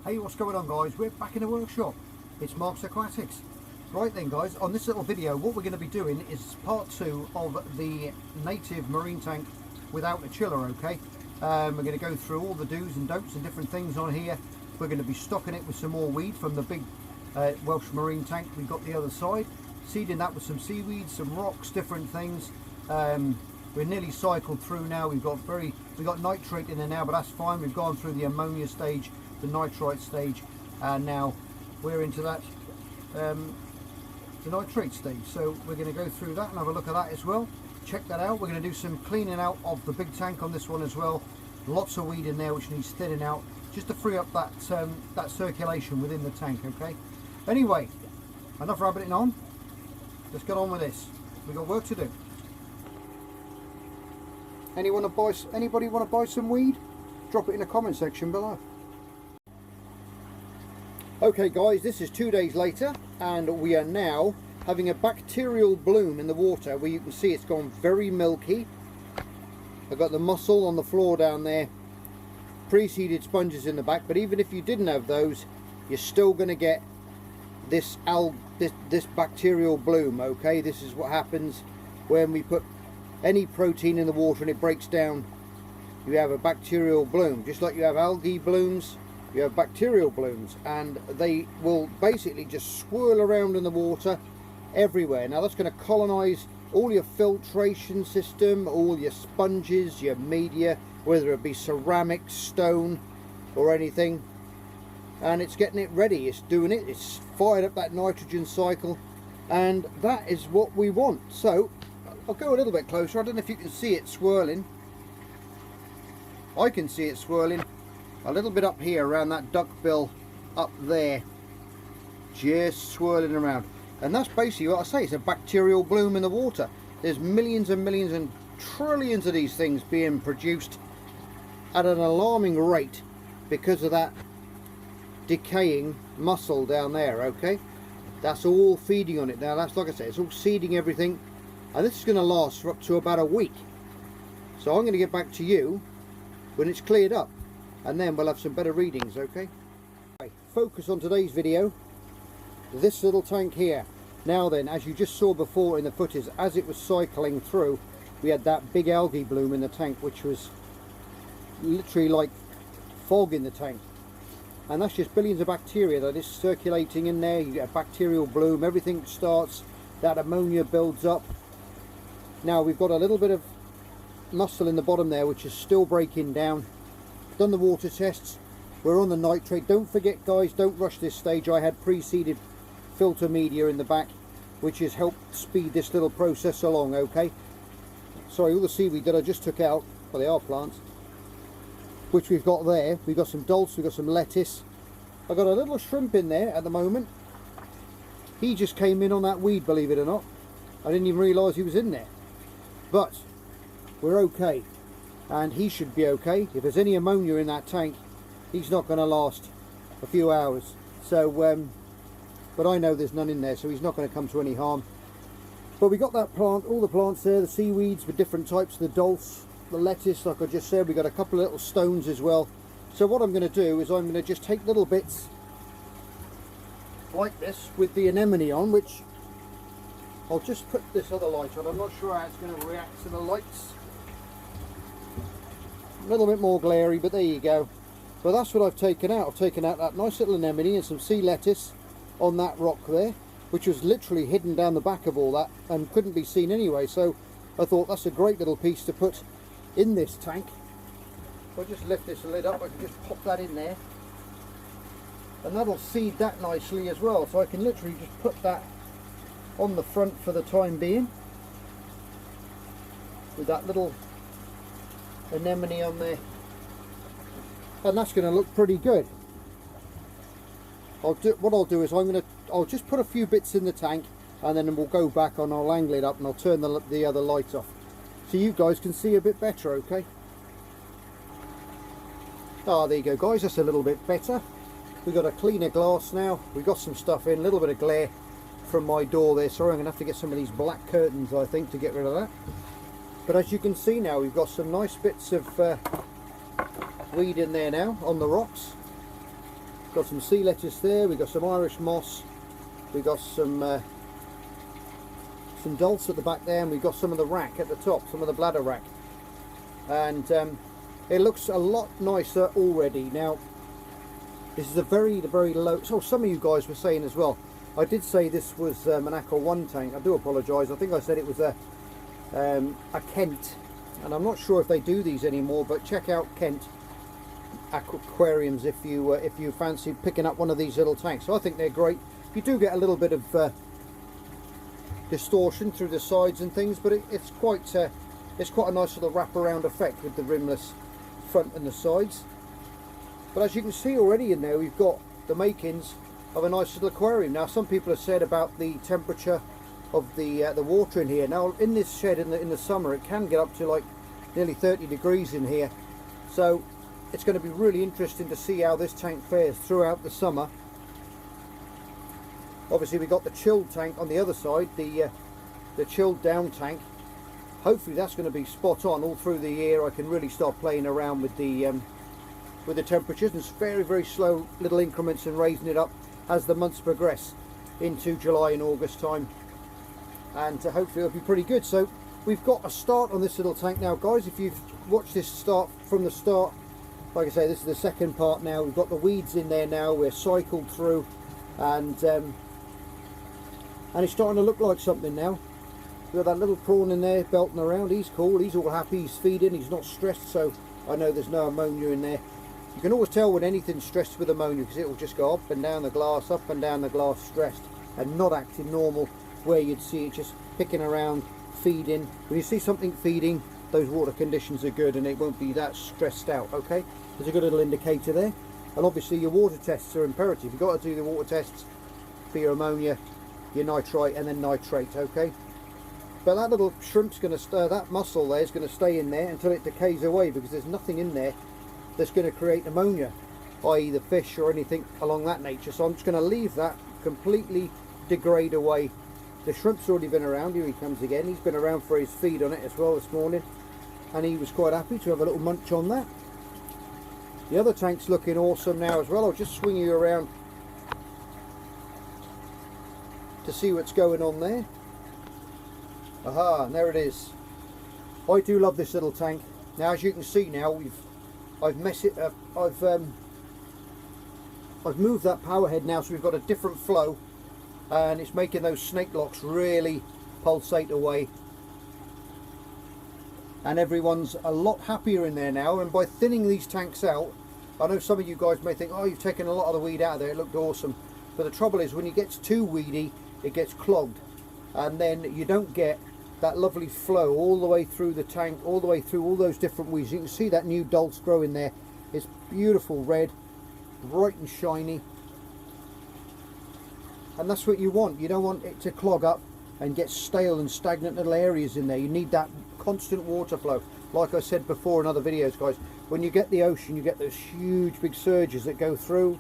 Hey, what's going on, guys? We're back in the workshop. It's Mark's Aquatics. Right then, guys, on this little video what we're going to be doing is part 2 of the native marine tank without a chiller. Okay, we're going to go through all the do's and don'ts and different things on here. We're going to be stocking it with some more weed from the big Welsh marine tank we've got the other side, seeding that with some seaweed, some rocks, different things. We're nearly cycled through now. We've got nitrate in there now, but that's fine. We've gone through the ammonia stage, the nitrite stage, and now we're into that the nitrate stage. So we're going to go through that and have a look at that as well. Check that out. We're going to do some cleaning out of the big tank on this one as well. Lots of weed in there which needs thinning out, just to free up that that circulation within the tank. Okay, anyway, enough rabbiting on, let's get on with this. We've got work to do. Anybody want to buy some weed? Drop it in the comment section below. Okay guys, this is 2 days later and we are now having a bacterial bloom in the water where you can see it's gone very milky. I've got the mussel on the floor down there, pre-seeded sponges in the back, but even if you didn't have those, you're still going to get this bacterial bloom. Okay, this is what happens when we put any protein in the water and it breaks down. You have a bacterial bloom. Just like you have algae blooms, you have bacterial blooms, and they will basically just swirl around in the water everywhere. Now that's going to colonize all your filtration system, all your sponges, your media, whether it be ceramic, stone or anything, and it's getting it ready, it's doing it, it's fired up that nitrogen cycle, and that is what we want. So I'll go a little bit closer. I don't know if you can see it swirling. I can see it swirling a little bit up here around that duck bill up there, just swirling around, and that's basically what I say. It's a bacterial bloom in the water. There's millions and millions and trillions of these things being produced at an alarming rate because of that decaying mussel down there. Okay, that's all feeding on it. Now that's, like I say, it's all seeding everything, and this is going to last for up to about a week. So I'm going to get back to you when it's cleared up, and then we'll have some better readings. Okay, focus on today's video, this little tank here. Now then, as you just saw before in the footage, as it was cycling through, we had that big algae bloom in the tank, which was literally like fog in the tank, and that's just billions of bacteria that is circulating in there. You get a bacterial bloom, everything starts, that ammonia builds up. Now we've got a little bit of mussel in the bottom there which is still breaking down. Done the water tests, we're on the nitrate. Don't forget guys, don't rush this stage. I had pre-seeded filter media in the back which has helped speed this little process along. Okay, sorry, all the seaweed that I just took out, well they are plants, which we've got there. We've got some dulse, we've got some lettuce. I've got a little shrimp in there at the moment. He just came in on that weed, believe it or not. I didn't even realise he was in there. But we're okay, and he should be okay. If there's any ammonia in that tank, he's not going to last a few hours. So but I know there's none in there, so he's not going to come to any harm. But we got that plant, all the plants there, the seaweeds with different types, the dulse, the lettuce, like I just said. We got a couple of little stones as well. So what I'm going to do is I'm going to just take little bits like this with the anemone on, which I'll just put this other light on. I'm not sure how it's going to react to the lights. A little bit more glary, but there you go. But that's what I've taken out. I've taken out that nice little anemone and some sea lettuce on that rock there, which was literally hidden down the back of all that and couldn't be seen anyway. So I thought that's a great little piece to put in this tank. If I just lift this lid up, I can just pop that in there, and that'll seed that nicely as well. So I can literally just put that on the front for the time being with that little anemone on there, and that's going to look pretty good. What I'll do is I'll just put a few bits in the tank, and then we'll go back and I'll angle it up and I'll turn the other light off so you guys can see a bit better. Okay, there you go guys, that's a little bit better. We've got a cleaner glass now. We've got some stuff in, a little bit of glare from my door there. Sorry, I'm going to have to get some of these black curtains, I think, to get rid of that. But as you can see now, we've got some nice bits of weed in there now on the rocks. Got some sea lettuce there, we've got some Irish moss, we've got some dulse at the back there, and we've got some of the rack at the top, some of the bladder rack. And it looks a lot nicer already. Now, this is a very low, so some of you guys were saying as well, I did say this was an Aqua 1 tank. I do apologise, I think I said it was a Kent, and I'm not sure if they do these anymore, but check out Kent aquariums if you fancy picking up one of these little tanks. So I think they're great. You do get a little bit of distortion through the sides and things, but it's quite a nice little wraparound effect with the rimless front and the sides. But as you can see already in there, we've got the makings of a nice little aquarium. Now, some people have said about the temperature of the water in here. Now, in this shed in the summer, it can get up to like nearly 30 degrees in here. So it's going to be really interesting to see how this tank fares throughout the summer. Obviously, we got the chilled tank on the other side, the chilled down tank. Hopefully that's going to be spot on all through the year. I can really start playing around with the temperatures, and it's very slow little increments and raising it up as the months progress into July and August time, and hopefully it'll be pretty good. So we've got a start on this little tank now, guys. If you've watched this start from the start, like I say, this is the second part now. We've got the weeds in there now, we're cycled through, and it's starting to look like something now. We've got that little prawn in there belting around. He's cool, he's all happy, he's feeding, he's not stressed, so I know there's no ammonia in there. You can always tell when anything's stressed with ammonia, because it will just go up and down the glass, stressed, and not acting normal, where you'd see it just picking around, feeding. When you see something feeding, those water conditions are good, and it won't be that stressed out, okay? There's a good little indicator there. And obviously your water tests are imperative. You've got to do the water tests for your ammonia, your nitrite, and then nitrate, okay? But that little shrimp's going to stay, that mussel there is going to stay in there until it decays away, because there's nothing in there that's going to create ammonia, i.e. the fish or anything along that nature. So I'm just going to leave that completely degrade away. The shrimp's already been around. Here he comes again. He's been around for his feed on it as well this morning, and he was quite happy to have a little munch on that. The other tank's looking awesome now as well. I'll just swing you around to see what's going on there. Aha, and there it is. I do love this little tank. Now, as you can see now, I've moved that power head now, so we've got a different flow, and it's making those snake locks really pulsate away, and everyone's a lot happier in there now. And by thinning these tanks out, I know some of you guys may think, oh, you've taken a lot of the weed out of there, it looked awesome, but the trouble is when it gets too weedy, it gets clogged, and then you don't get that lovely flow all the way through the tank, all the way through all those different weeds. You can see that new dulse growing there. It's beautiful red, bright and shiny, and that's what you want. You don't want it to clog up and get stale and stagnant little areas in there. You need that constant water flow. Like I said before in other videos, guys, when you get the ocean, you get those huge big surges that go through,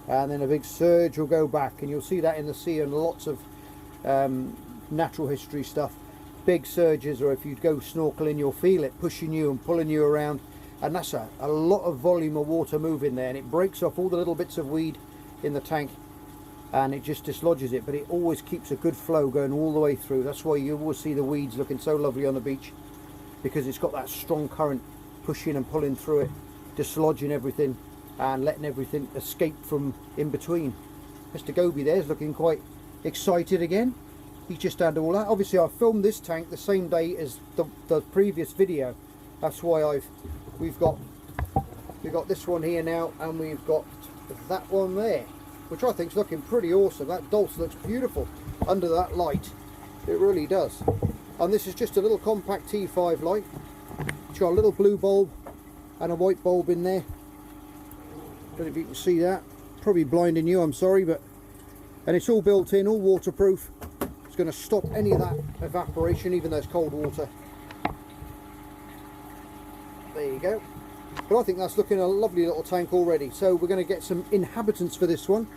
and then a big surge will go back, and you'll see that in the sea and lots of natural history stuff. Big surges, or if you go snorkeling, you'll feel it pushing you and pulling you around, and that's a lot of volume of water moving there, and it breaks off all the little bits of weed in the tank, and it just dislodges it, but it always keeps a good flow going all the way through. That's why you always see the weeds looking so lovely on the beach, because it's got that strong current pushing and pulling through it, dislodging everything and letting everything escape from in between. Mr. Goby there's looking quite excited again. He's just had all that. Obviously I filmed this tank the same day as the previous video. That's why we've got this one here now, and we've got that one there, which I think is looking pretty awesome. That dulse looks beautiful under that light. It really does. And this is just a little compact T5 light. It's got a little blue bulb and a white bulb in there. Don't know if you can see that. Probably blinding you, I'm sorry, but and it's all built in, all waterproof. It's going to stop any of that evaporation, even though it's cold water. There you go. But I think that's looking a lovely little tank already. So we're going to get some inhabitants for this one.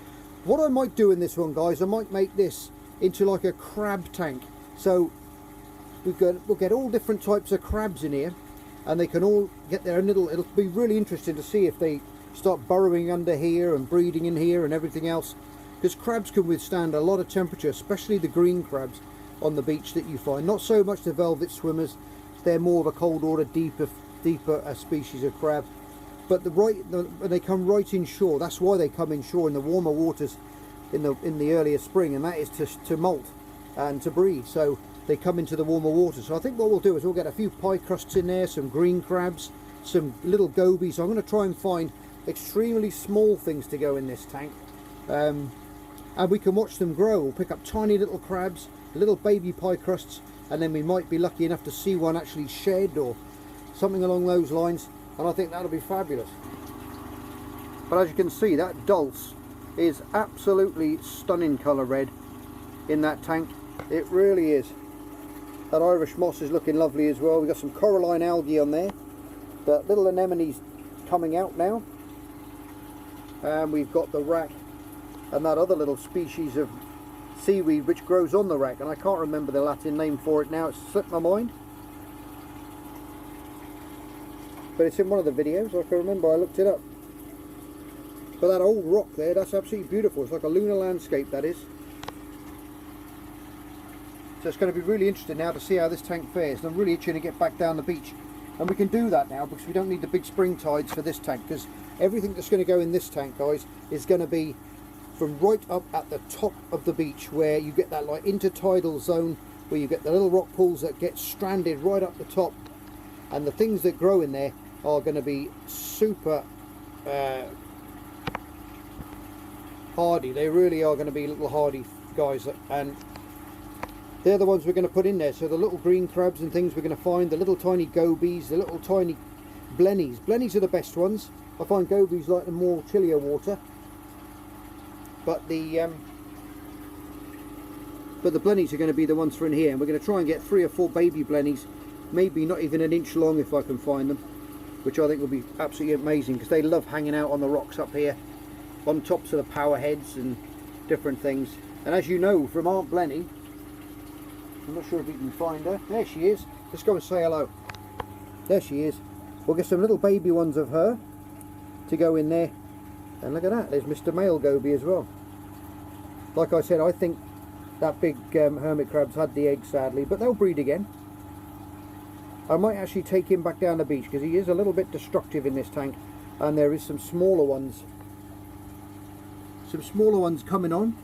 What I might do in this one, guys, I might make this into like a crab tank. So we'll get all different types of crabs in here, and they can all get their own little. It'll be really interesting to see if they start burrowing under here and breeding in here and everything else, because crabs can withstand a lot of temperature, especially the green crabs on the beach that you find. Not so much the velvet swimmers, they're more of a cold water, deeper species of crab. But when they come right inshore, that's why they come inshore in the warmer waters in the earlier spring, and that is to molt and to breed. So they come into the warmer water. So I think what we'll do is we'll get a few pie crusts in there, some green crabs, some little gobies. I'm going to try and find extremely small things to go in this tank, and we can watch them grow. We'll pick up tiny little crabs, little baby pie crusts, and then we might be lucky enough to see one actually shed or something along those lines, and I think that'll be fabulous. But as you can see, that dulse is absolutely stunning colour red in that tank. It really is. That Irish moss is looking lovely as well. We've got some coralline algae on there, but little anemones coming out now, and we've got the rack and that other little species of seaweed which grows on the rack, and I can't remember the Latin name for it now, it's slipped my mind, but it's in one of the videos. I can remember I looked it up. But that old rock there, that's absolutely beautiful. It's like a lunar landscape, that is. So it's going to be really interesting now to see how this tank fares, and I'm really itching to get back down the beach. And we can do that now because we don't need the big spring tides for this tank, because everything that's going to go in this tank, guys, is going to be from right up at the top of the beach, where you get that like intertidal zone, where you get the little rock pools that get stranded right up the top, and the things that grow in there are going to be super hardy. They really are going to be little hardy guys, and they're the ones we're going to put in there. So the little green crabs and things we're going to find, the little tiny gobies, the little tiny blennies. Blennies are the best ones. I find gobies like the more chillier water, but the blennies are going to be the ones for in here, and we're going to try and get 3 or 4 baby blennies, maybe not even an inch long if I can find them, which I think will be absolutely amazing, because they love hanging out on the rocks up here on tops of the power heads and different things. And as you know from Aunt Blenny, I'm not sure if you can find her, there she is, let's go and say hello. There she is. We'll get some little baby ones of her to go in there, and look at that, there's Mr. Male Goby as well. Like I said, I think that big hermit crab's had the egg sadly, but they'll breed again. I might actually take him back down the beach, because he is a little bit destructive in this tank, and there is some smaller ones coming on,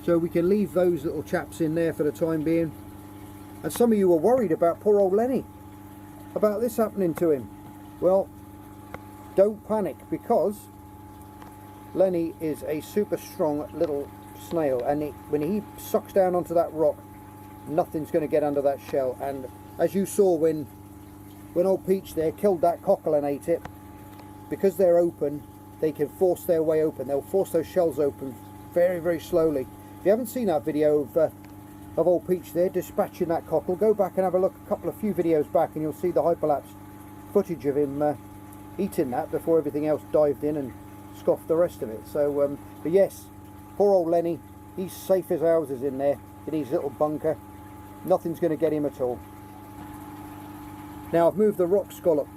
so we can leave those little chaps in there for the time being. And some of you were worried about poor old Lenny, about this happening to him. Well, don't panic, because Lenny is a super strong little snail, and when he sucks down onto that rock, nothing's going to get under that shell. And as you saw when old Peach there killed that cockle and ate it, because they're open, they can force their way open. They'll force those shells open very, very slowly. If you haven't seen that video of old Peach there dispatching that cockle, go back and have a look a few videos back, and you'll see the hyperlapse footage of him eating that before everything else dived in and scoffed the rest of it. So but yes, poor old Lenny, he's safe as houses in there in his little bunker. Nothing's going to get him at all. Now I've moved the rock scallop,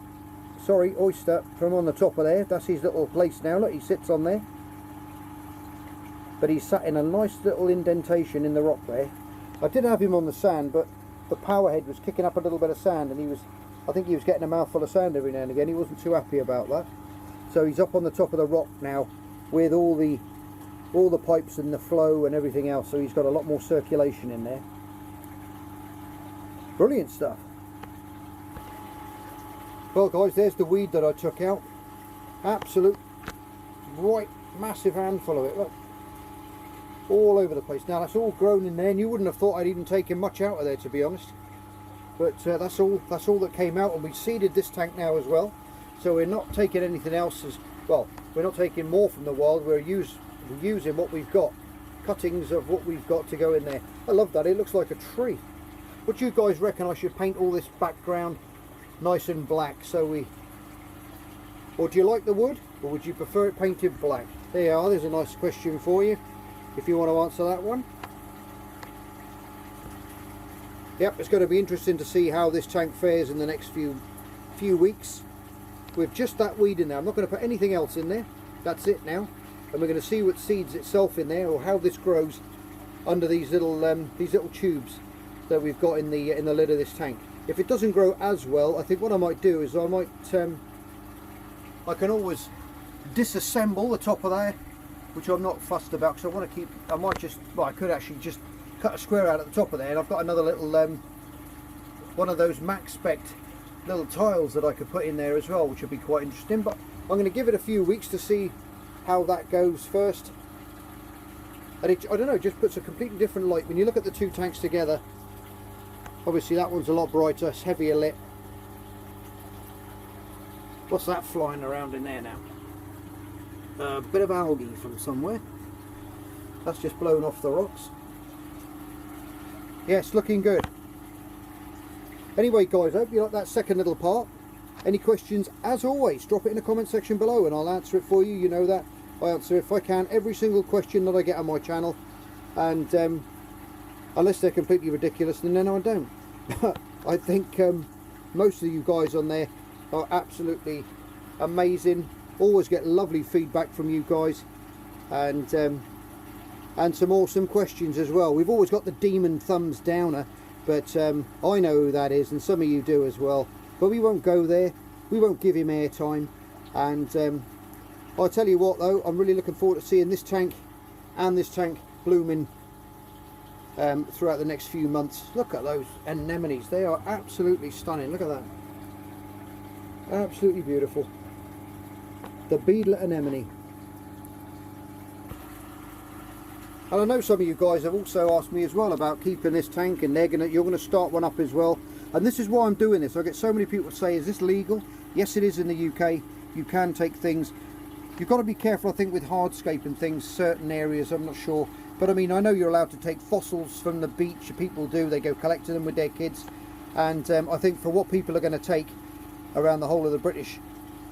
sorry, oyster, from on the top of there. That's his little place now. Look, he sits on there, but he's sat in a nice little indentation in the rock there. I did have him on the sand, but the power head was kicking up a little bit of sand, and I think he was getting a mouthful of sand every now and again. He wasn't too happy about that, so he's up on the top of the rock now with all the pipes and the flow and everything else, so he's got a lot more circulation in there. Brilliant stuff. Well guys, there's the weed that I took out. Absolute right massive handful of it, look, all over the place. Now that's all grown in there, and you wouldn't have thought I'd even taken much out of there, to be honest, but that's all that came out. And we seeded this tank now as well, so we're not taking anything else as well. We're not taking more from the wild, we're using what we've got, cuttings of what we've got to go in there. I love that, it looks like a tree. What do you guys reckon? I should paint all this background nice and black, or do you like the wood, or would you prefer it painted black? There you are, there's a nice question for you, if you want to answer that one. Yep, it's going to be interesting to see how this tank fares in the next few weeks. with just that weed in there. I'm not going to put anything else in there. That's it now. And we're going to see what seeds itself in there, or how this grows under these little tubes that we've got in the lid of this tank. If it doesn't grow as well, I think what I might do is I can always disassemble the top of there, which I'm not fussed about, because I want to keep, I might just, well, I could actually just cut a square out at the top of there, and I've got another little one of those max spec little tiles that I could put in there as well, which would be quite interesting. But I'm going to give it a few weeks to see how that goes first. And it, I don't know, just puts a completely different light when you look at the two tanks together. Obviously that one's a lot brighter, it's heavier lit. What's that flying around in there now? A bit of algae from somewhere. That's just blown off the rocks. Yes, looking good. Anyway guys, I hope you like that second little part. Any questions, as always, drop it in the comment section below and I'll answer it for you. You know that. I answer, if I can, every single question that I get on my channel. And unless they're completely ridiculous, then I don't. I think most of you guys on there are absolutely amazing. Always get lovely feedback from you guys, and some awesome questions as well. We've always got the demon thumbs downer, but I know who that is, and some of you do as well. But we won't go there. We won't give him airtime. And I'll tell you what though, I'm really looking forward to seeing this tank and this tank blooming throughout the next few months. Look at those anemones, they are absolutely stunning. Look at that, absolutely beautiful. The beadlet anemone. And I know some of you guys have also asked me as well about keeping this tank, and you're gonna start one up as well. And this is why I'm doing this. I get so many people say, is this legal? Yes, it is in the UK. You can take things. You've got to be careful, I think, with hardscape and things, certain areas, I'm not sure. But I mean, I know you're allowed to take fossils from the beach. People do, they go collecting them with their kids. And I think for what people are going to take around the whole of the British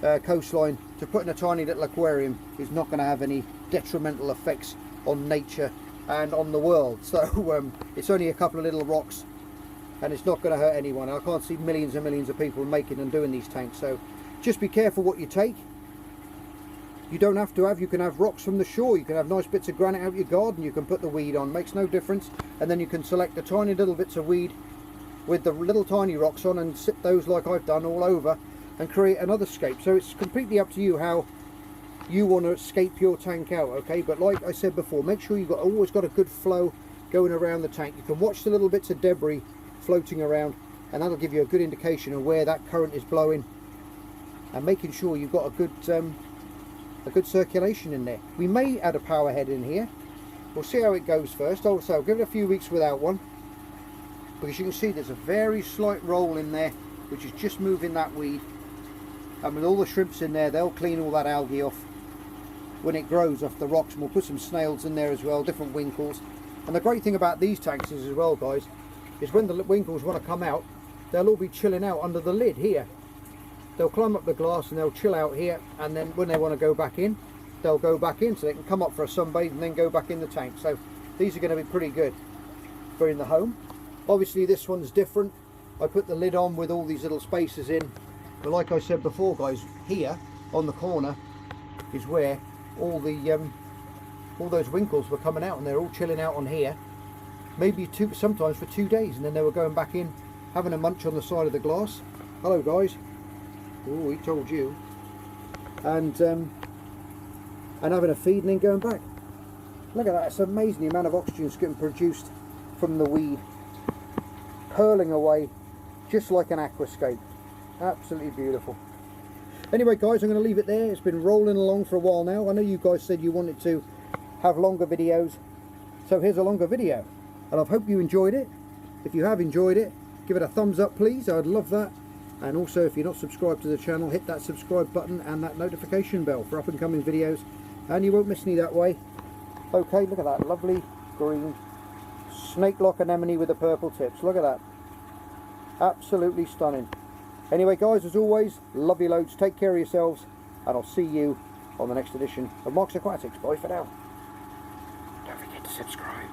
coastline, to put in a tiny little aquarium is not going to have any detrimental effects on nature and on the world. So it's only a couple of little rocks, and it's not going to hurt anyone. I can't see millions and millions of people making and doing these tanks. So just be careful what you take. You don't have to have, you can have rocks from the shore, you can have nice bits of granite out your garden, you can put the weed on, makes no difference. And then you can select the tiny little bits of weed with the little tiny rocks on and sit those like I've done all over and create another scape. So it's completely up to you how you want to scape your tank out, okay? But like I said before, make sure you've always got a good flow going around the tank. You can watch the little bits of debris floating around, and that'll give you a good indication of where that current is blowing, and making sure you've got a good circulation in there. We may add a power head in here. We'll see how it goes first. Also, I'll give it a few weeks without one, because you can see there's a very slight roll in there, which is just moving that weed. And with all the shrimps in there, they'll clean all that algae off when it grows off the rocks. And we'll put some snails in there as well, different winkles. And the great thing about these tanks is as well, guys, is when the winkles want to come out, they'll all be chilling out under the lid here. They'll climb up the glass and they'll chill out here, and then when they want to go back in, they'll go back in, so they can come up for a sunbathe and then go back in the tank. So these are going to be pretty good for in the home. Obviously this one's different. I put the lid on with all these little spaces in, but like I said before, guys, here on the corner is where all those winkles were coming out, and they're all chilling out on here, maybe sometimes for 2 days, and then they were going back in, having a munch on the side of the glass. Hello guys. Oh, he told you. And having a feed and then going back. Look at that, it's amazing the amount of oxygen that's getting produced from the weed, hurling away just like an aquascape. Absolutely beautiful. Anyway guys, I'm going to leave it there. It's been rolling along for a while now. I know you guys said you wanted to have longer videos, so here's a longer video, and I hope you enjoyed it. If you have enjoyed it, give it a thumbs up please, I'd love that. And also, if you're not subscribed to the channel, hit that subscribe button and that notification bell for up and coming videos, and you won't miss any that way. Okay, look at that lovely green snake lock anemone with the purple tips. Look at that, absolutely stunning. Anyway guys, as always, love you loads, take care of yourselves, and I'll see you on the next edition of Mark's Aquatics. Bye for now. Don't forget to subscribe.